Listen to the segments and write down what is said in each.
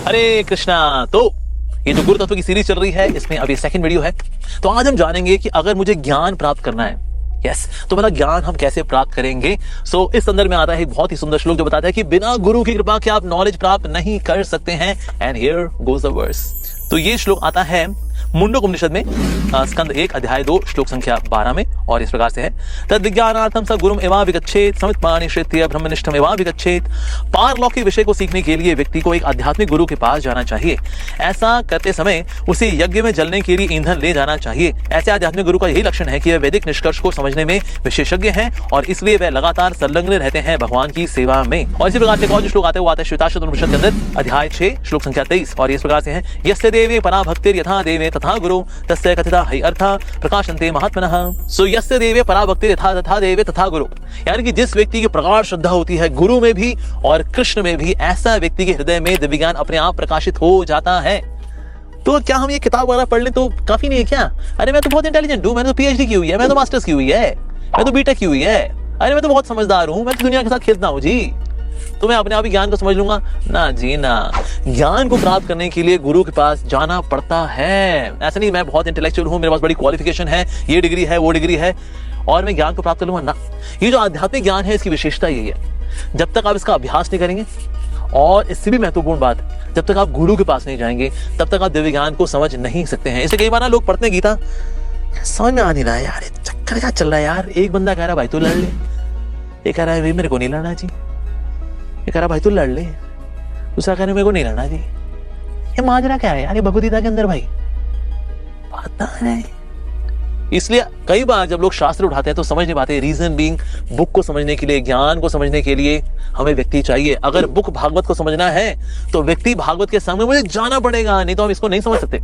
हरे कृष्णा। तो ये जो गुरु तत्व की सीरीज चल रही है, इसमें अभी सेकंड वीडियो है। तो आज हम जानेंगे कि अगर मुझे ज्ञान प्राप्त करना है, तो भला ज्ञान हम कैसे प्राप्त करेंगे। इस संदर्भ में आता है एक बहुत ही सुंदर श्लोक जो बताता है कि बिना गुरु की कृपा के आप नॉलेज प्राप्त नहीं कर सकते हैं। And here goes the verse. तो ये श्लोक आता है मुंडक उपनिषद में, स्कंद 1 अध्याय 2 श्लोक संख्या 12 में, और इस प्रकार से है, तद विज्ञानार्थम स गुरुम एवा विगच्छेत समित्पाणि श्रेत्य ब्रह्मनिष्ठम एवा विगच्छेत। पारलौकिक विषय को सीखने के लिए व्यक्ति को एक आध्यात्मिक गुरु के पास जाना चाहिए। ऐसा करते समय उसे यज्ञ में जलने के लिए ईंधन ले जाना चाहिए। ऐसे आध्यात्मिक गुरु का यही लक्षण है कि वह वैदिक निष्कर्ष को समझने में विशेषज्ञ हैं और इसलिए वह लगातार संलग्न रहते हैं भगवान की सेवा में। और इसी प्रकार से और जो श्लोक आते हैं वो आता है श्वेताश्वतर उपनिषद के अंदर अध्याय 6 श्लोक संख्या 23, और इस प्रकार से है, यस्य देवे परा भक्तिर् यथा देवे तथा गुरु तस्य कथिता है अर्था प्रकाशन्ते महात्मनः। सो यस्य देवे परा भक्तिर् यथा देवे तथा गुरु, यानी कि जिस व्यक्ति की प्रगाढ़ श्रद्धा होती है गुरु में भी और कृष्ण में भी, ऐसा व्यक्ति के हृदय में दिव्य ज्ञान अपने आप प्रकाशित हो जाता है। तो क्या हम ये किताब वगैरह पढ़ लें तो काफी नहीं है क्या? अरे मैं तो बहुत इंटेलिजेंट हूँ, मैंने तो पीएचडी की हुई है, मैं तो मास्टर्स की हुई है, मैं तो बीटेक की हुई है, अरे मैं तो बहुत समझदार हूँ, मैं तो दुनिया के साथ खेलता हूँ जी, तो मैं अपने आप ही ज्ञान को समझ लूंगा। ना जी ना, ज्ञान को प्राप्त करने के लिए गुरु के पास जाना पड़ता है। ऐसा नहीं मैं बहुत इंटेलेक्चुअल हूँ, मेरे पास बड़ी क्वालिफिकेशन है, ये डिग्री है वो डिग्री है और मैं ज्ञान को प्राप्त कर लूंगा ना। ये जो आध्यात्मिक ज्ञान है इसकी विशेषता यही है, जब तक आप इसका अभ्यास नहीं करेंगे, और इससे भी महत्वपूर्ण बात, जब तक आप गुरु के पास नहीं जाएंगे तब तक आप दिव्य ज्ञान को समझ नहीं सकते हैं। इससे कई बार ना लोग पढ़ते हैं गीता, समझ में आ नहीं रहा है यार, चक्कर क्या चल रहा है यार। एक बंदा कह रहा भाई तू लड़ ले, ये कह रहा है मेरे को नहीं लड़ना जी, ये कह रहा भाई तू लड़ ले, दूसरा कह रहा मेरे को नहीं लड़ना जी। ये माजरा क्या है यार, ये भगवद्गीता के अंदर भाई पता नहीं। इसलिए कई बार जब लोग शास्त्र उठाते हैं तो समझ नहीं पाते। रीजन बीइंग, बुक को समझने के लिए, ज्ञान को समझने के लिए हमें व्यक्ति चाहिए। अगर बुक भागवत को समझना है तो व्यक्ति भागवत के सामने मुझे जाना पड़ेगा, नहीं तो हम इसको नहीं समझ सकते।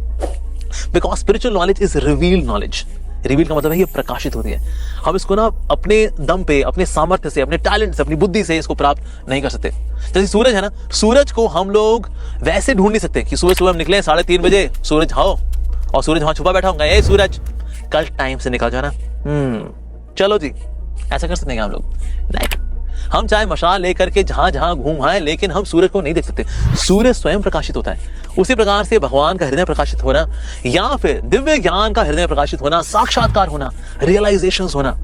Because spiritual knowledge is revealed knowledge. Reveal का मतलब है ये प्रकाशित होती है। हम इसको ना अपने दम पे, अपने सामर्थ्य से, अपने टैलेंट से, अपनी बुद्धि से इसको प्राप्त नहीं कर सकते। जैसे सूरज है ना, सूरज को हम लोग वैसे ढूंढ नहीं सकते कि सुबह सुबह हम निकले 3:30 बजे, सूरज आओ, और सूरज वहां छुपा बैठा होगा, ए सूरज कल टाइम से निकल जाना, चलो जी, ऐसा कर सकते हैं हम लोग? नहीं। हम चाहे मशाल लेकर के जहां जहां घूम आए, लेकिन हम सूरज को नहीं देख सकते। सूर्य स्वयं प्रकाशित होता है। उसी प्रकार से भगवान का हृदय प्रकाशित होना, या फिर दिव्य ज्ञान का हृदय प्रकाशित होना, साक्षात्कार होना, रियलाइजेशंस होना,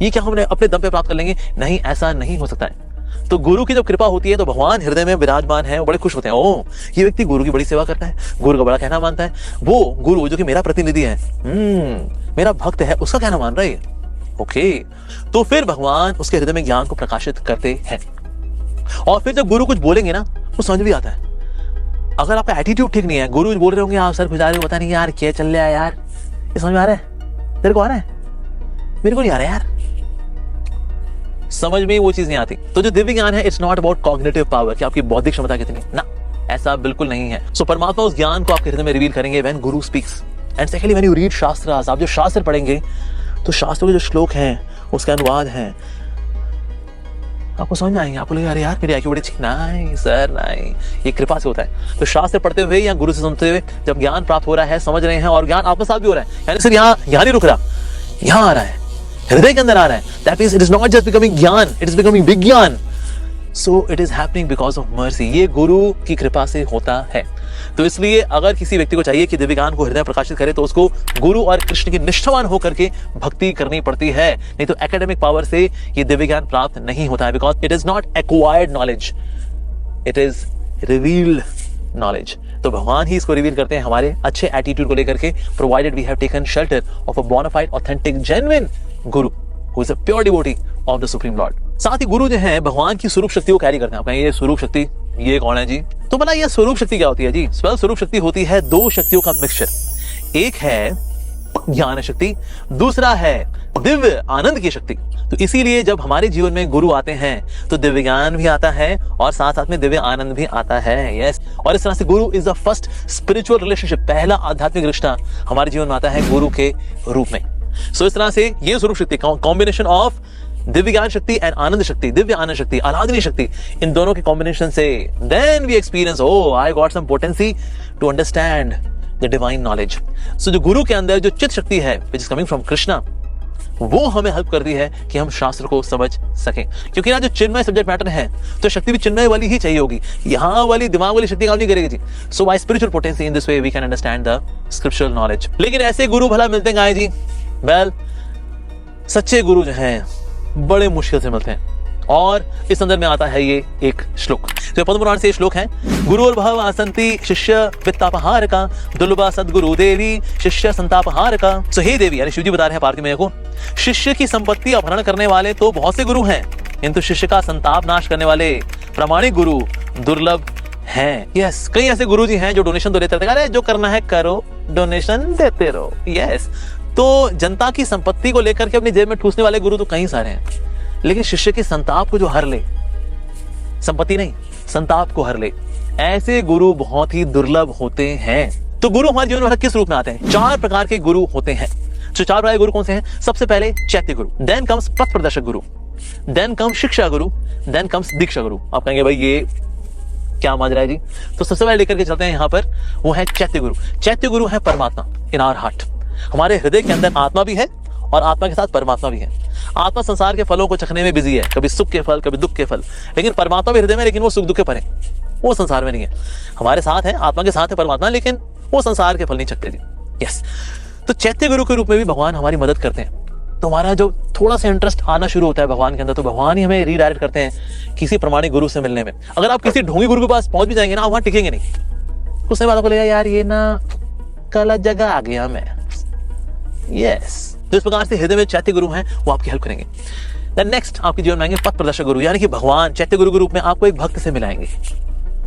ये क्या हमने अपने दम पे प्राप्त कर लेंगे? नहीं, ऐसा नहीं हो सकता है। तो गुरु की जब कृपा होती है तो भगवान हृदय में विराजमान है, वो बड़े खुश होते हैं। ओ, ये व्यक्ति गुरु की बड़ी सेवा करता है, गुरु का बड़ा कहना मानता है। वो गुरु जो कि मेरा प्रतिनिधि है, मेरा भक्त है, उसका कहना मान रहा है। ओके, तो फिर भगवान उसके हृदय में ज्ञान को प्रकाशित करते हैं। और फिर जब गुरु कुछ बोलेंगे ना, वो समझ भी आता है। अगर आपका एटीट्यूड ठीक नहीं है, गुरु बोल रहे होंगे, आप सर खुजा रहे हो, पता नहीं यार क्या चल रहा है यार, ये समझ में आ रहा है? तेरे को आ रहा है? मेरे को नहीं आ रहा यार, समझ में वो चीज नहीं आती। तो जो दिव्य ज्ञान है, it's not about cognitive power, कि आपकी बौद्धिक क्षमता कितनी ना, ऐसा बिल्कुल नहीं है। सो परमात्मा उस ज्ञान को आपके हृदय में रिवील करेंगे when guru speaks. And secondly when you read shastras, आप जो शास्त्र पढ़ेंगे तो शास्त्रों के जो श्लोक हैं उसका अनुवाद है, आपको समझ में आएंगे। आपको लगेगा अरे यार मेरी आईक्यू बड़ी अच्छी। नहीं सर नहीं, ये कृपा से होता है। तो शास्त्र पढ़ते हुए या गुरु से सुनते हुए जब ज्ञान प्राप्त हो रहा है, समझ रहे हैं, और ज्ञान आपके साथ भी हो रहा है, यानी सिर्फ यहाँ नहीं रुक रहा, यहाँ आ रहा है, हृदय के अंदर आ रहा है, that means it is not just becoming ज्ञान, इट इज बिकमिंग विज्ञान। So it is happening because of mercy. ये गुरु की कृपा से होता है। तो इसलिए अगर किसी व्यक्ति को चाहिए कि दिव्य ज्ञान को हृदय प्रकाशित करे तो उसको गुरु और कृष्ण की निष्ठावान होकर के भक्ति करनी पड़ती है, नहीं तो एकेडमिक पावर से ये दिव्य ज्ञान प्राप्त नहीं होता है। Because it is not acquired knowledge, it is revealed knowledge. तो भगवान ही इसको रिवील करते हैं हमारे अच्छे एटीट्यूड को लेकर के, provided we have taken shelter of a bonafide authentic genuine guru who is a pure devotee of the supreme Lord. साथ ही गुरु जो है भगवान की स्वरूप शक्ति को कैरी करते हैं। आप कहेंगे ये स्वरूप शक्ति, ये कौन है जी? तो भला ये स्वरूप शक्ति क्या होती है जी? स्वरूप शक्ति होती है दो शक्तियों का मिक्सचर। एक है ज्ञान शक्ति, दूसरा है दिव्य आनंद की शक्ति। तो इसीलिए जब हमारे जीवन में गुरु आते हैं तो दिव्य ज्ञान भी आता है और साथ साथ में दिव्य आनंद भी आता है। यस, और इस तरह से गुरु is the first spiritual relationship, पहला आध्यात्मिक रिश्ता हमारे जीवन में आता है गुरु के रूप में। सो इस तरह से ये स्वरूप शक्ति, कॉम्बिनेशन ऑफ दिव्य ज्ञान शक्ति एंड आनंद शक्ति, दिव्य आनंद शक्ति, आराधनीय शक्ति, इन दोनों के कॉम्बिनेशन से then we experience, oh I got some potency to understand the divine knowledge. So जो गुरु के अंदर जो चित्त शक्ति है, which is coming from Krishna, वो हमें हेल्प करती है कि हम शास्त्र को समझ सकें, क्योंकि ना जो चिन्मय सब्जेक्ट मैटर है तो शक्ति भी चिन्मय वाली ही चाहिए होगी, यहाँ वाली दिमाग वाली शक्ति काम नहीं करेगी जी। So by spiritual potency in this way we can understand the scriptural knowledge. लेकिन ऐसे गुरु भला मिलते हैं जी? वेल, सच्चे गुरु जो हैं बड़े मुश्किल से मिलते हैं, और इस संदर्भ में आता है ये एक श्लोक। तो पद्म पुराण से श्लोक है, गुरुर्भव आसंति शिष्य वित्तापहार का, दुर्लभा सद्गुरु देवी शिष्य संतापहार का। सो हे देवी, यानी शिव जी बता रहे हैं पार्वती मैया को, शिष्य की संपत्ति अपहरण करने वाले तो बहुत से गुरु हैं, किंतु शिष्य का संताप नाश करने वाले प्रामाणिक गुरु दुर्लभ हैं। यस, कई ऐसे गुरु जी हैं जो डोनेशन तो देते रहते हैं, अरे जो करना है करो, डोनेशन देते रहो। यस, तो जनता की संपत्ति को लेकर के अपनी जेब में ठूसने वाले गुरु तो कई सारे हैं, लेकिन शिष्य के संताप को जो हर ले, संपत्ति नहीं संताप को हर ले, ऐसे गुरु बहुत ही दुर्लभ होते हैं। तो गुरु हमारे जीवन में किस रूप में आते हैं? 4 प्रकार के गुरु होते हैं। तो 4 प्रकार के गुरु कौन से हैं? सबसे पहले चैत्य गुरु, देन कम्स पथ प्रदर्शक गुरु, देन कम्स शिक्षा गुरु, देन कम्स दीक्षा गुरु। आप कहेंगे भाई ये क्या मान रहा है जी? तो सबसे पहले लेकर के चलते हैं यहाँ पर, वो है चैत्य गुरु। चैत्य गुरु है परमात्मा इन आवर हार्ट। हमारे हृदय के अंदर आत्मा भी है और आत्मा के साथ परमात्मा भी है। आत्मा संसार के फलों को चखने में बिजी है, कभी सुख के फल, कभी दुख के फल, लेकिन परमात्मा भी हृदय में, लेकिन वो सुख दुख के परे, वो संसार में नहीं है। हमारे साथ है, आत्मा के साथ है परमात्मा, लेकिन वो संसार के फल नहीं चखते जी। यस, तो चैत्य गुरु के रूप में भी भगवान हमारी मदद करते हैं। तो हमारा जो थोड़ा सा इंटरेस्ट आना शुरू होता है भगवान के अंदर, तो भगवान ही हमें रीडायरेक्ट करते हैं किसी प्रमाणिक गुरु से मिलने में। अगर आप किसी ढोंगी गुरु के पास पहुंच भी जाएंगे ना, वहां टिकेंगे नहीं। कुछ समय बाद आपको लगेगा यार ये ना गलत जगह आ गया मैं। यस, तो इस प्रकार से हृदय में चैत्य गुरु हैं, वो आपकी हेल्प करेंगे। देन नेक्स्ट आपके जीवन में आएंगे पथ प्रदर्शक गुरु, यानी कि भगवान चैत्य गुरु के रूप में आपको एक भक्त से मिलाएंगे,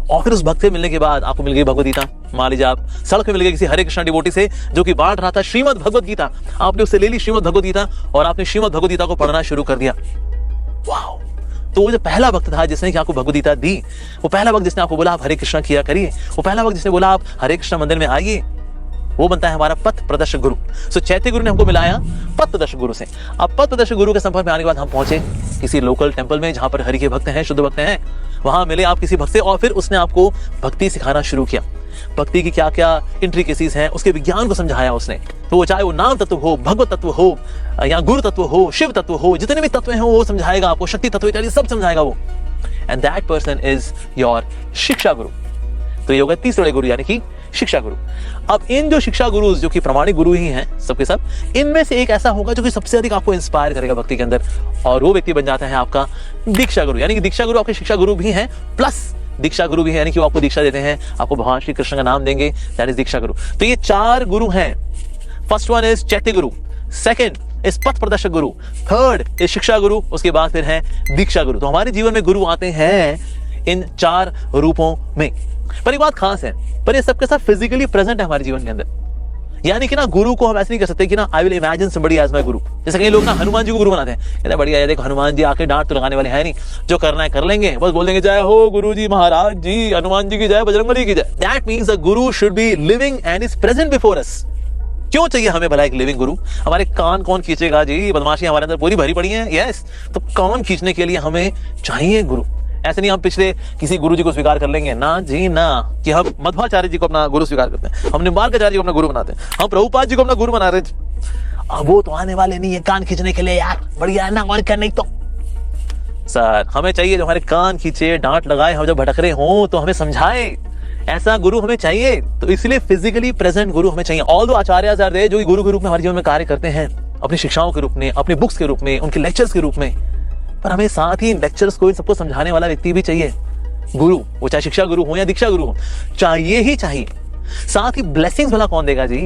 और फिर उस भक्त से मिलने के बाद आपको मिल गई भगवद गीता। मान लीजिए आप सड़क में मिल गए किसी हरे कृष्ण डिवोटी से जो कि बांट रहा था श्रीमद् भगवद गीता, आपने उससे ले ली श्रीमद् भगवद गीता और आपने श्रीमद् भगवद गीता को पढ़ना शुरू कर दिया। वाओ! तो वो जो पहला भक्त था जिसने कि आपको भगवद गीता दी, वो पहला भक्त जिसने आपको बोला आप हरे कृष्ण किया करिए, वो पहला भक्त जिसने बोला आप हरे कृष्ण मंदिर में आइए, वो बनता है हमारा पथ प्रदर्शक गुरु। सो चैत्य गुरु ने हमको मिलाया पथ प्रदर्शक गुरु से। अब पथ प्रदर्शक गुरु के संपर्क में आने के बाद हम पहुंचे किसी लोकल टेंपल में जहां पर हरि के भक्त हैं, शुद्ध भक्त हैं, वहां मिले आप किसी भक्त से, और फिर उसने आपको भक्ति सिखाना शुरू किया। भक्ति की क्या क्या इंट्रिकेसीज हैं, उसके विज्ञान को समझाया उसने। तो वो चाहे वो नाम तत्व हो, भगवत तत्व हो, या गुरु तत्व हो, शिव तत्व हो, जितने भी तत्व हैं वो समझाएगा आपको, शक्ति तत्व इत्यादि सब समझाएगा वो। And that person is your शिक्षा गुरु। तो ये होगा तीसरे गुरु, यानी कि शिक्षा गुरु। अब इन जो शिक्षा गुरु जो कि प्रामाणिक गुरु ही हैं सबके सब, इनमें से एक ऐसा होगा जो कि सबसे अधिक आपको इंस्पायर करेगा भक्ति के अंदर, और वो व्यक्ति बन जाता है आपका दीक्षा गुरु। यानी कि दीक्षा गुरु आपके शिक्षा गुरु भी हैं, प्लस दीक्षा गुरु भी है, यानी कि वो आपको दीक्षा देते हैं, आपको भगवान श्री कृष्ण का नाम देंगे, दैट इज दीक्षा गुरु। तो ये 4 गुरु हैं। फर्स्ट वन इज चैत्य गुरु, सेकंड इस पथ प्रदर्शक गुरु, थर्ड इस शिक्षा गुरु, उसके बाद फिर है दीक्षा गुरु। तो हमारे जीवन में गुरु आते हैं इन 4 रूपों में। पर एक बात खास है, पर ये सबके साथ फिजिकली प्रेजेंट है हमारे जीवन के अंदर। यानी कि ना गुरु को हम ऐसे नहीं कर सकते कि ना I will imagine somebody as my guru. जैसे कई लोग ना हनुमान जी को गुरु बनाते हैं, कहते बढ़िया है, देखो हनुमान जी आके डांट तो लगाने वाले हैं नहीं, जो करना है कर लेंगे, बस बोल देंगे जय हो गुरु जी महाराज जी, हनुमान जी की जय, बजरंगबली की जय। That means a Guru should be living and is present before us. क्यों चाहिए हमें भला एक लिविंग गुरु? हमारे कान कौन खींचेगा जी? बदमाशी हमारे अंदर पूरी भरी पड़ी है। यस, तो कान खींचने के लिए हमें चाहिए गुरु। ऐसे नहीं हम पिछले किसी गुरु जी को स्वीकार कर लेंगे, ना जी ना, कि हम मध्वाचार्य जी को अपना गुरु स्वीकार करते हैं, हम निम्बार्काचार्य जी को अपना गुरु बनाते हैं, हम प्रभुपाद जी को अपना गुरु बना रहे हैं। अब वो तो आने वाले नहीं है कान खींचने के लिए यार, बढ़िया है ना, और क्या। नहीं तो सर हमें चाहिए जो हमारे कान खींचे, डांट लगाए, हम जब भटक रहे हों तो हमें समझाए, ऐसा गुरु हमें चाहिए। तो इसलिए फिजिकली प्रेजेंट गुरु हमें चाहिए। ऑल दो आचार्य जो गुरु के रूप में हमारे जीवन में कार्य करते हैं, अपनी शिक्षाओं के रूप में, अपनी बुक्स के रूप में, उनके लेक्चर्स के रूप में, पर हमें साथ ही इन लेक्चर्स को, इन सबको समझाने वाला व्यक्ति भी चाहिए गुरु। वो चाहे शिक्षा गुरु हो या दीक्षा गुरु हो, चाहिए ही चाहिए। साथ ही ब्लेसिंग्स भला कौन देगा जी?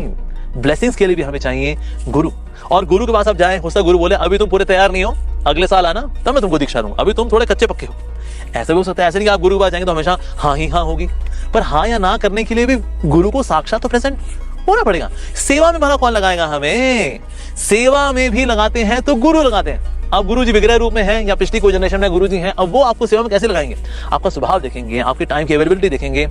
ब्लेसिंग्स के लिए भी हमें चाहिए गुरु। और गुरु के पास आप जाएं, हो सकता गुरु बोले अभी तुम पूरे तैयार नहीं हो, अगले साल आना तब मैं तुमको दीक्षा दूंगा, अभी तुम थोड़े कच्चे पक्के हो। ऐसा भी हो सकता है। ऐसे नहीं कि आप गुरु के पास जाएंगे तो हमेशा हाँ ही हाँ होगी, पर हाँ या ना करने के लिए भी गुरु को साक्षात तो प्रेजेंट होना पड़ेगा। सेवा में भला कौन लगाएगा हमें? सेवा में भी लगाते हैं तो गुरु लगाते हैं। अब गुरु जी विग्रह रूप में हैं या पिछली कोई जनरेशन में गुरु जी हैं, अब वो आपको सेवा में कैसे लगाएंगे? आपका स्वभाव देखेंगे, आपके टाइम की अवेलेबिलिटी देखेंगे,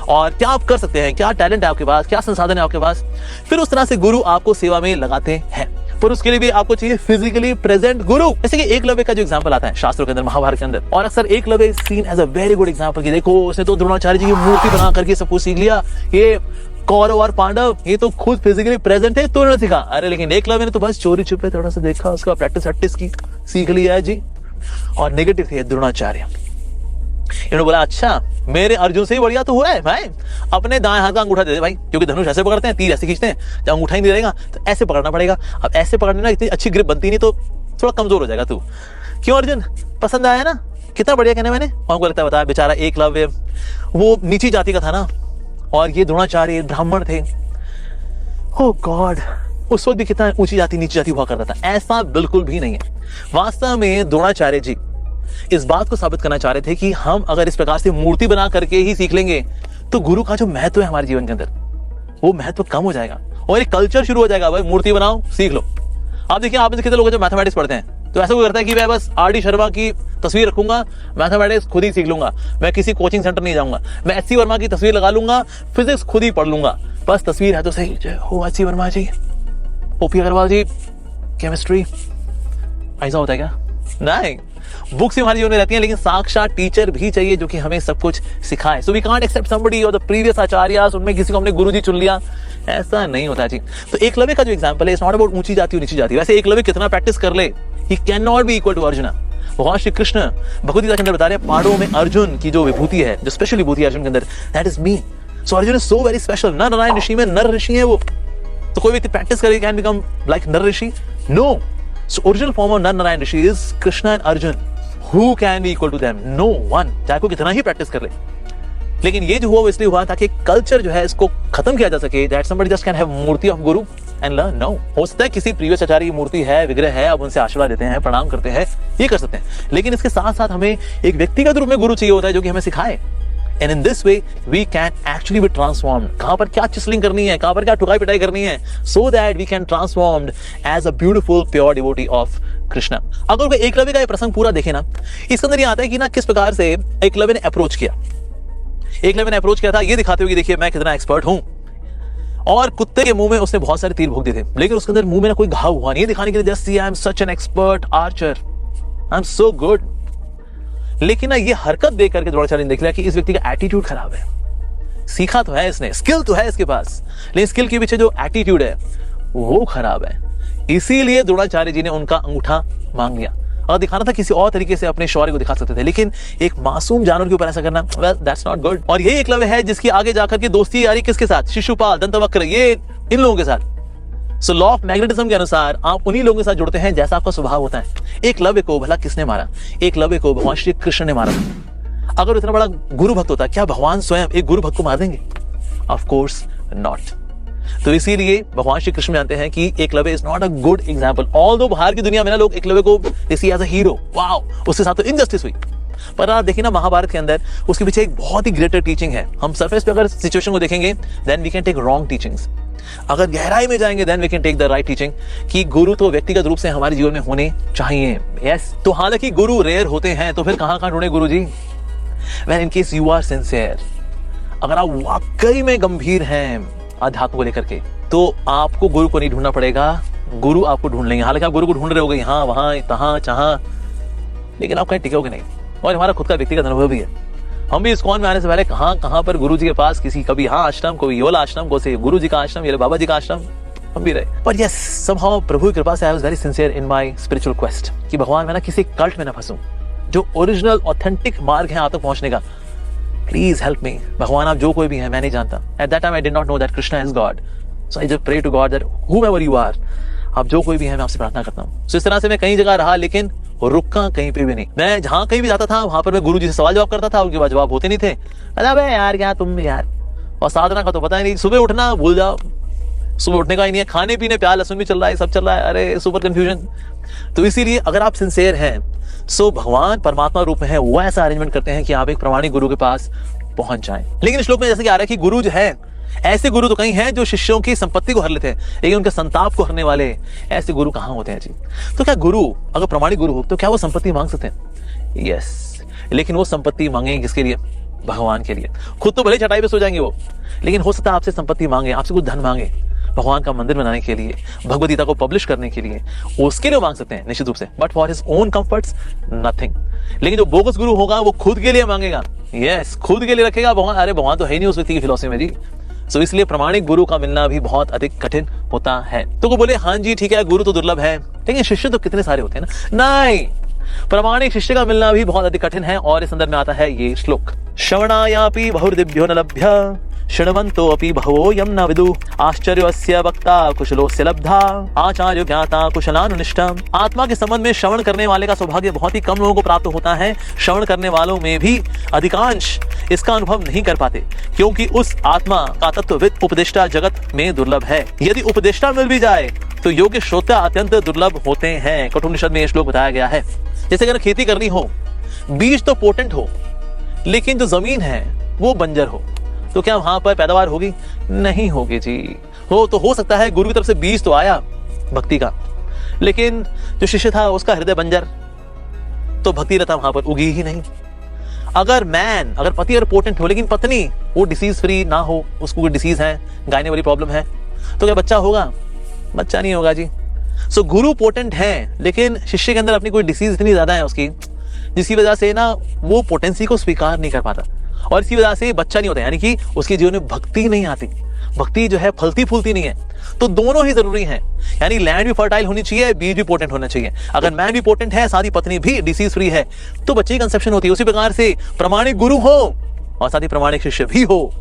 और क्या आप कर सकते हैं, क्या टैलेंट है आपके पास, क्या संसाधन है आपके पास, फिर उस तरह से गुरु आपको सेवा में लगाते हैं। पर उसके लिए भी आपको चाहिए फिजिकली प्रेजेंट गुरु। जैसे कि एकलव्य का जो एग्जांपल आता है शास्त्रों के अंदर, महाभारत के अंदर, और अक्सर Eklavya is seen as a very good example कि देखो उसने तो द्रोणाचार्य जी की मूर्ति बना करके सब कुछ सीख लिया, ये कौरव और पांडव ये तो खुद फिजिकली प्रेजेंट है तो सीखा। अरे लेकिन एकलव्य ने तो बस चोरी छुपे थोड़ा सा देखा, उसका प्रैक्टिस की, सीख लिया है जी। और नेगेटिव थे द्रोणाचार्य, इन्होंने बोला अच्छा मेरे अर्जुन से ही बढ़िया तो हुआ है भाई, अपने दाएं हाथ का अंगूठा दे दे भाई, क्योंकि धनुष ऐसे पकड़ते हैं, तीर ऐसे खींचते हैं, जब अंगूठा ही नहीं रहेगा तो ऐसे पकड़ना पड़ेगा। अब ऐसे पकड़ने ना इतनी अच्छी ग्रिप बनती नहीं, तो थोड़ा कमजोर हो जाएगा तू। क्यों अर्जुन, पसंद आया ना, कितना बढ़िया कहना मैंने। हमको लगता है बताया बेचारा एकलव्य वो नीची जाति का था ना, और ये द्रोणाचार्य ब्राह्मण थे। ओह गॉड, उस वक्त भी कितना ऊंची जाति नीची जाति हुआ करता था। ऐसा बिल्कुल भी नहीं है। वास्तव में द्रोणाचार्य जी इस बात को साबित करना चाह रहे थे कि हम अगर इस प्रकार से मूर्ति बना करके ही सीख लेंगे तो गुरु का जो महत्व है हमारे जीवन के अंदर वो महत्व कम हो जाएगा और एक कल्चर शुरू हो जाएगा, भाई मूर्ति बनाओ सीख लो। आप देखिए आप में से कितने लोग जो मैथमेटिक्स पढ़ते हैं तो ऐसा कोई करता है कि मैं बस आर डी शर्मा की तस्वीर रखूंगा, मैथमेटिक्स खुद ही सीख लूंगा, मैं किसी कोचिंग सेंटर नहीं जाऊंगा, मैं एच सी वर्मा की तस्वीर लगा लूंगा, फिजिक्स खुद ही पढ़ लूंगा, बस तस्वीर है तो सही। जय हो एच सी वर्मा जी, ओपी अग्रवाल जी केमिस्ट्री, ऐसा होता है क्या? नहीं, बुक्स हमारे जीवन में रहती हैं लेकिन साक्षात टीचर भी चाहिए जो कि हमें सब कुछ सिखाए। So we can't accept somebody और द प्रीवियस आचार्यस, उनमें किसी को हमने गुरुजी चुन लिया, ऐसा नहीं होता जी। तो एकलव्य का जो एग्जांपल है, इट्स नॉट अबाउट ऊंची जाति और नीची जाति। वैसे एकलव्य कितना प्रैक्टिस कर ले, he can not be equal to Arjun. भगवान श्री कृष्ण भगवद गीता के अंदर बता रहे हैं पांडवों में अर्जुन की जो विभूति है, जो स्पेशल विभूति है अर्जुन के अंदर, that is me. So Arjun is so very special. नर नारायण ऋषि में नर ऋषि है वो, तो कोई व्यक्ति प्रैक्टिस करे can become like Nar Rishi? No. So original form of Nar Narayan Rishi is Krishna and Arjun. Who can be equal to them? No one. चाहे कोई कितना ही प्रैक्टिस कर ले, लेकिन ये जो हुआ वो इसलिए हुआ ताकि कल्चर जो है इसको खत्म किया जा सके। That somebody just can have murti of guru and learn. No. हो सकता है किसी प्रीवियस आचार्य की मूर्ति है, विग्रह है, अब उनसे आशीर्वाद लेते हैं, प्रणाम करते हैं, ये कर सकते हैं, लेकिन इसके साथ साथ हमें एक व्यक्तिगत रूप में गुरु चाहिए होता है जो कि हमें सिखाए। And in this way we can actually be transformed. कहां पर क्या चिसलिंग करनी है, कहां पर क्या ठुकाई पिटाई करनी है, so that we can transformed as a beautiful pure devotee of Krishna. अगर कोई एकलव्य का ये प्रसंग पूरा देखे ना, इसके अंदर ये आता है कि ना किस प्रकार से एकलव्य ने अप्रोच किया। एकलव्य ने अप्रोच किया था ये दिखाते हुए कि देखिए मैं कितना एक्सपर्ट हूं, और कुत्ते के मुंह में उसने बहुत सारे तीर भोग दिए थे, लेकिन उसके अंदर मुंह में ना कोई घाव हुआ नहीं, दिखाने के लिए just I am such an expert Archer, I am so good. लेकिन ना ये हरकत देख करके द्रोणाचार्य ने देख लिया कि इस व्यक्ति का एटीट्यूड खराब है। सीखा तो है इसने, स्किल तो है इसके पास, लेकिन स्किल के पीछे जो एटीट्यूड है वो खराब है। इसीलिए द्रोणाचार्य जी ने उनका अंगूठा मांग लिया। अगर दिखाना था किसी और तरीके से अपने शौर्य को दिखा सकते थे, लेकिन एक मासूम जानवर के ऊपर ऐसा करना, well, that's not good। और ये एकलव्य है जिसकी आगे जाकर के दोस्ती यारी किसके साथ? शिशुपाल, दंतवक्र, ये इन लोगों के साथ। सो लॉ ऑफ मैग्नेटिज्म के अनुसार आप उन्हीं लोगों के साथ जुड़ते हैं जैसा आपका स्वभाव होता है। एकलव्य को भला किसने मारा? एकलव्य को भगवान श्री कृष्ण ने मारा। अगर इतना बड़ा गुरु भक्त होता, क्या भगवान स्वयं एक गुरु भक्त को मार देंगे? Of course not. तो इसीलिए भगवान श्री कृष्ण जानते हैं कि Eklavya is not a good example. Although बाहर की दुनिया में ना लोग एकलव्य को सी एज अ हीरो, वाओ, उसके साथ तो इनजस्टिस हुई, पर आप देखिए ना महाभारत के अंदर उसके पीछे एक बहुत ही ग्रेटर टीचिंग है। हम सरफेस पे अगर सिचुएशन को देखेंगे then we can take wrong teachings, अगर गहराई में जाएंगे then we can take the right teaching कि गुरु तो व्यक्तिगत रूप से हमारे जीवन में होने चाहिए। यस, तो हालांकि गुरु रेयर होते हैं, तो फिर कहां ढूंढे गुरु जी? When in case you are sincere, अगर आप वाकई में गंभीर हैं अध्यात्म को लेकर के, तो आपको गुरु को नहीं ढूंढना पड़ेगा, गुरु आपको ढूंढ लेंगे। हालांकि आप गुरु को ढूंढ रहे होगे यहाँ वहां तहां चाहा, लेकिन आप कहीं टिकोगे नहीं। और हमारा खुद का व्यक्तिगत अनुभव भी है, हम भी इस्कॉन में आने से पहले कहां पर गुरु जी के पास, किसी कभी यहाँ आश्रम, कोई योला आश्रम, को से गुरु जी का आश्रम, ये बाबा जी का आश्रम, हम भी रहे। पर यस, समहाउ प्रभु की कृपा से I was very sincere in my spiritual quest कि भगवान मैं ना किसी कल्ट में ना फंसूं, जो ओरिजिनल ऑथेंटिक मार्ग है आप तक पहुंचने का। प्लीज हेल्प मी भगवान, आप जो कोई भी है मैं नहीं जानता। At that time I did not know that Krishna is God, so I just pray to God that whoever you are, आप जो कोई भी है मैं आपसे प्रार्थना करता हूँ। सो इस तरह से मैं कई जगह रहा, लेकिन रुका कहीं पे भी नहीं। मैं जहां कहीं भी जाता था वहां पर मैं गुरु जी से सवाल जवाब करता था, उनके बाद जवाब होते नहीं थे। अरे यार क्या तुम यार, और साधना का तो पता ही नहीं, सुबह उठना भूल जाओ, सुबह उठने का ही नहीं है, खाने पीने प्याज लहसुन भी चल रहा है, सब चल रहा है, अरे सुपर कंफ्यूजन। तो इसीलिए अगर आप सिंसियर हैं, सो भगवान परमात्मा रूप में है, वो ऐसा अरेंजमेंट करते हैं कि आप एक प्रामाणिक गुरु के पास पहुंच जाएं। लेकिन इस श्लोक में जैसे कि आ रहा है कि गुरु जो है, ऐसे गुरु तो कहीं हैं जो शिष्यों की संपत्ति को हर लेते हैं, लेकिन उनके संताप को हरने वाले ऐसे गुरु कहां होते हैं जी? तो क्या गुरु अगर प्रामाणिक गुरु हो तो क्या वो संपत्ति मांग सकते हैं? यस, लेकिन वो संपत्ति मांगेंगे किसके लिए? भगवान के लिए। खुद तो भले चटाई पे सो जाएंगे वो, लेकिन हो सकता है आपसे संपत्ति मांगे, आपसे कुछ धन मांगे, भगवान का मंदिर बनाने के लिए, भगवद गीता को पब्लिश करने के लिए, उसके लिए मांग सकते हैं निश्चित रूप से, but for his own comforts nothing. लेकिन जो बोगस गुरु होगा वो खुद के लिए मांगेगा, यस, खुद के लिए रखेगा। भगवान, अरे भगवान तो है ही नहीं उस व्यक्ति की फिलॉसफी में जी। सो इसलिए प्रमाणिक गुरु का मिलना भी बहुत अधिक कठिन होता है। तो को बोले हाँ जी ठीक है, गुरु तो दुर्लभ है, लेकिन शिष्य तो कितने सारे होते हैं ना। नहीं, प्रमाणिक शिष्य का मिलना भी बहुत अधिक कठिन है। और इस संदर्भ में आता है ये श्लोक, श्रवणायापि बहुर्दिभ्यो न लभ्य शृण्वन्तो अपि बहवो यं न विदु आश्चर्यस्य वक्ता कुशलोस्य लब्धा आचार्य ज्ञाता कुशलानुनिष्ठा। आत्मा के संबंध में श्रवण करने वाले का सौभाग्य बहुत ही कम लोगों को प्राप्त होता है। श्रवण करने वालों में भी अधिकांश इसका अनुभव नहीं कर पाते, क्योंकि उस आत्मा का तत्वविद उपदेष्टा जगत में दुर्लभ है। यदि उपदेष्टा मिल भी जाए तो योग्य श्रोता अत्यंत दुर्लभ होते हैं। कठोपनिषद में यह श्लोक बताया गया है। जैसे अगर खेती करनी हो, बीज तो पोटेंट हो, लेकिन जो जमीन है वो बंजर हो, तो क्या वहां पर पैदावार होगी? नहीं होगी जी। हो सकता है गुरु की तरफ से बीज तो आया भक्ति का, लेकिन जो शिष्य था उसका हृदय बंजर, तो भक्ति रता वहां पर उगी ही नहीं। अगर पति अगर पोटेंट हो लेकिन पत्नी वो डिसीज फ्री ना हो, उसको कोई डिसीज है, गायने वाली प्रॉब्लम है, तो क्या बच्चा होगा? बच्चा नहीं होगा जी। सो गुरु पोटेंट है, लेकिन शिष्य के अंदर अपनी कोई डिसीज इतनी ज्यादा है उसकी, जिसकी वजह से ना वो पोटेंसी को स्वीकार नहीं कर पाता, और इसी वजह से बच्चा नहीं होता, यानी कि उसके जीवन में भक्ति नहीं आती। भक्ति जो है फलती फूलती नहीं है। तो दोनों ही जरूरी हैं, यानी लैंड भी फर्टाइल होनी चाहिए, बीज भी पोटेंट होना चाहिए। अगर मैन भी पोटेंट है, साथ ही पत्नी भी डिसीज फ्री है, तो बच्चे की कंसेप्शन होती है। उसी प्रकार से प्रमाणिक गुरु हो और साथ ही प्रमाणिक शिष्य भी हो,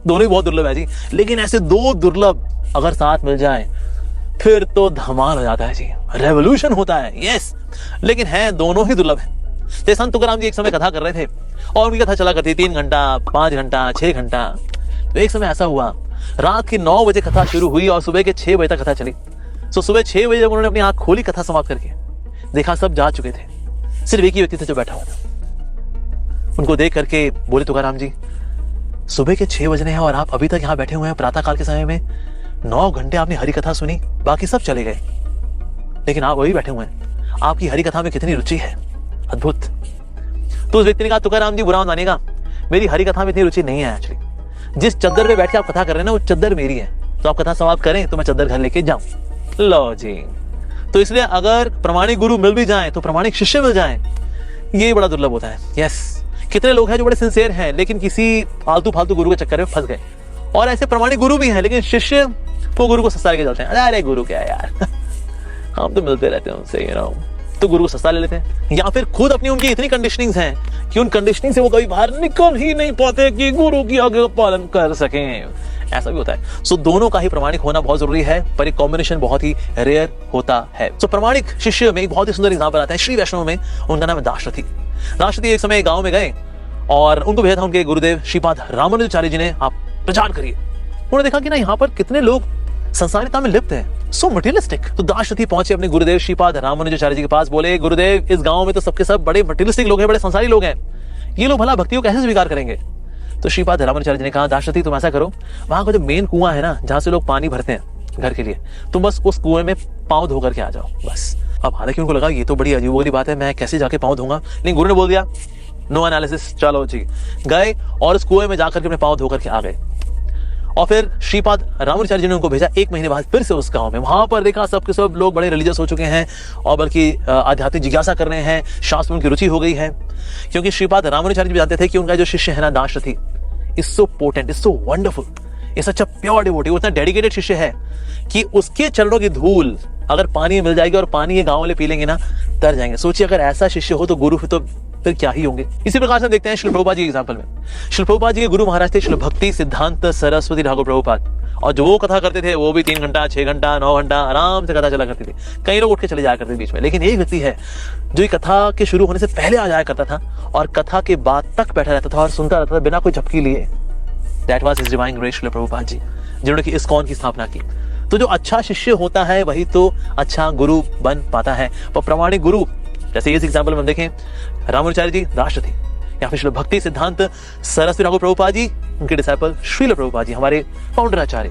दोनों ही बहुत दुर्लभ है जी। लेकिन ऐसे दो दुर्लभ अगर साथ मिल जाए फिर तो धमाल हो जाता है जी, रेवोल्यूशन होता है। यस, लेकिन है दोनों ही दुर्लभ है। जैसे संत तुकाराम जी एक समय कथा कर रहे थे और उनकी कथा चला करती 3 घंटा, 5 घंटा, 6 घंटा। तो एक समय ऐसा हुआ, रात के 9 बजे कथा शुरू हुई और सुबह के 6 बजे तक कथा चली। तो सुबह 6 बजे जब उन्होंने अपनी आंख खोली कथा समाप्त करके, देखा सब जा चुके थे, सिर्फ एक ही व्यक्ति था जो बैठा हुआ था। उनको देख करके बोले तुकाराम जी, सुबह के 6 बजने हैं और आप अभी तक यहाँ बैठे हुए हैं। प्रातः काल के समय में 9 घंटे आपने हरि कथा सुनी, बाकी सब चले गए, लेकिन आप वही बैठे हुए हैं। आपकी हरि कथा में कितनी रुचि है, अद्भुत। तो उस व्यक्ति ने कहा, तुकाराम जी बुरा मत मानिएगा, मेरी हरि कथा में इतनी रुचि नहीं है एक्चुअली। जिस चद्दर पे बैठ के आप कथा कर रहे हैं ना, वो चद्दर मेरी है, तो आप कथा समाप्त करें तो मैं चद्दर घर लेके जाऊं। लो जी। तो इसलिए अगर प्रमाणिक गुरु मिल भी जाए तो प्रमाणिक शिष्य मिल जाए, ये बड़ा दुर्लभ होता है। यस, कितने लोग हैं जो बड़े सिंसियर हैं लेकिन किसी आलतू फालतू गुरु के चक्कर में फंस गए, और ऐसे प्रमाणिक गुरु भी हैं लेकिन शिष्य वो गुरु को सस्ता के चलते हैं। अरे गुरु क्या है यार, हम तो मिलते रहते हैं उनसे, तो गुरु को सस्ता ले लेते हैं, या फिर खुद अपनी उनकी इतनी कंडीशनिंग्स हैं कि उन कंडीशनिंग से वो कभी बाहर निकल ही नहीं पाते कि गुरु की आज्ञा का पालन कर सकें। ऐसा भी होता है। सो दोनों का ही प्रमाणिक होना बहुत जरूरी है, पर एक कॉम्बिनेशन बहुत ही रेयर होता है। सो प्रमाणिक शिष्य में एक बहुत ही सुंदर एग्जांपल आता है श्री वैष्णव में। उनका नाम है दाशरथी। दाशरथी एक समय गांव में गए और उनको भेजा था उनके गुरुदेव श्रीपाद रामानुजाचार्य जी ने, आप प्रचार करिए। उन्होंने देखा कि ना यहाँ पर कितने लोग संसारिता में लिप्त हैं, सो मटेरियलिस्टिक। तो दाशरथी पहुंचे अपने गुरुदेव श्रीपाद रामानुजाचार्य जी के पास, बोले गुरुदेव इस गांव में तो सबके सब बड़े मटेरियलिस्टिक लोग हैं, बड़े संसारी लोग हैं, ये लोग भला भक्ति को कैसे स्वीकार करेंगे? तो श्रीपाद रामानुजाचार्य जी ने कहा, दाशरथी तुम ऐसा करो, वहां का जो मेन कुआं है ना, जहां से लोग पानी भरते हैं घर के लिए, तुम बस उस कुएं में पांव धो करके आ जाओ बस। अब हालांकि उनको लगा ये तो बड़ी अजीब बात है, मैं कैसे जाके पांव धोऊंगा, लेकिन गुरु ने बोल दिया नो एनालिसिस, चलो जी। गए और उस कुएं में जाकर के अपने पांव धो करके आ गए। और फिर श्रीपाद रामानुजाचार्य जी ने उनको भेजा 1 महीने बाद फिर से उस गांव में। वहां पर देखा सबके सब लोग बड़े रिलीजियस हो चुके हैं और बल्कि आध्यात्मिक जिज्ञासा कर रहे हैं, शास्त्र में उनकी रुचि हो गई है, क्योंकि श्रीपाद रामानुजाचार्य जी जानते थे कि उनका जो शिष्य है ना Dasharathi, is so potent, is so wonderful, is such a pure devotee, वो इतना डेडिकेटेड शिष्य है कि उसके चरणों की धूल अगर पानी में मिल जाएगी और पानी ये गांव वाले पी लेंगे ना, तर जाएंगे। सोचिए अगर ऐसा शिष्य हो तो गुरु फिर क्या ही होंगे। इसी प्रकार से देखते हैं श्रील प्रभुपाद जी के एग्जांपल में। श्रील प्रभुपाद जी के गुरु महाराज थे श्रील भक्ति सिद्धांत सरस्वती ठाकुर प्रभुपाद, और जो वो कथा करते थे वो भी 3 घंटा, 6 घंटा, 9 घंटा आराम से कथा चला करती थी। कई लोग उठ के चले जाया करते थे बीच में, लेकिन एक व्यक्ति है जो कथा के शुरू होने से पहले आ जाया करता था और कथा के बाद तक बैठा रहता था और सुनता रहता था बिना कोई झपकी लिए। That was his divine grace Shrila Prabhupada ji, जिन्होंने कि इस्कॉन की स्थापना की। तो जो अच्छा शिष्य होता है वही तो अच्छा गुरु बन पाता है। पर प्रमाणिक गुरु, जैसे इस एग्जाम्पल में हम देखें रामानुजाचार्य जी दाशरथी, या फिर भक्ति सिद्धांत सरस्वती ठाकुर प्रभुपाद जी, उनके डिसाइपल श्रील प्रभुपाद जी, हमारे फाउंडर आचार्य।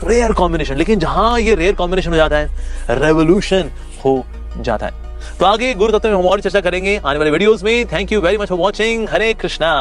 रेयर कॉम्बिनेशन, लेकिन जहां ये रेयर कॉम्बिनेशन हो जाता है रेवोल्यूशन हो जाता है। तो आगे गुरु तत्व में हम और चर्चा करेंगे आने वाले वीडियोस में। Thank you very much for watching. Hare Krishna.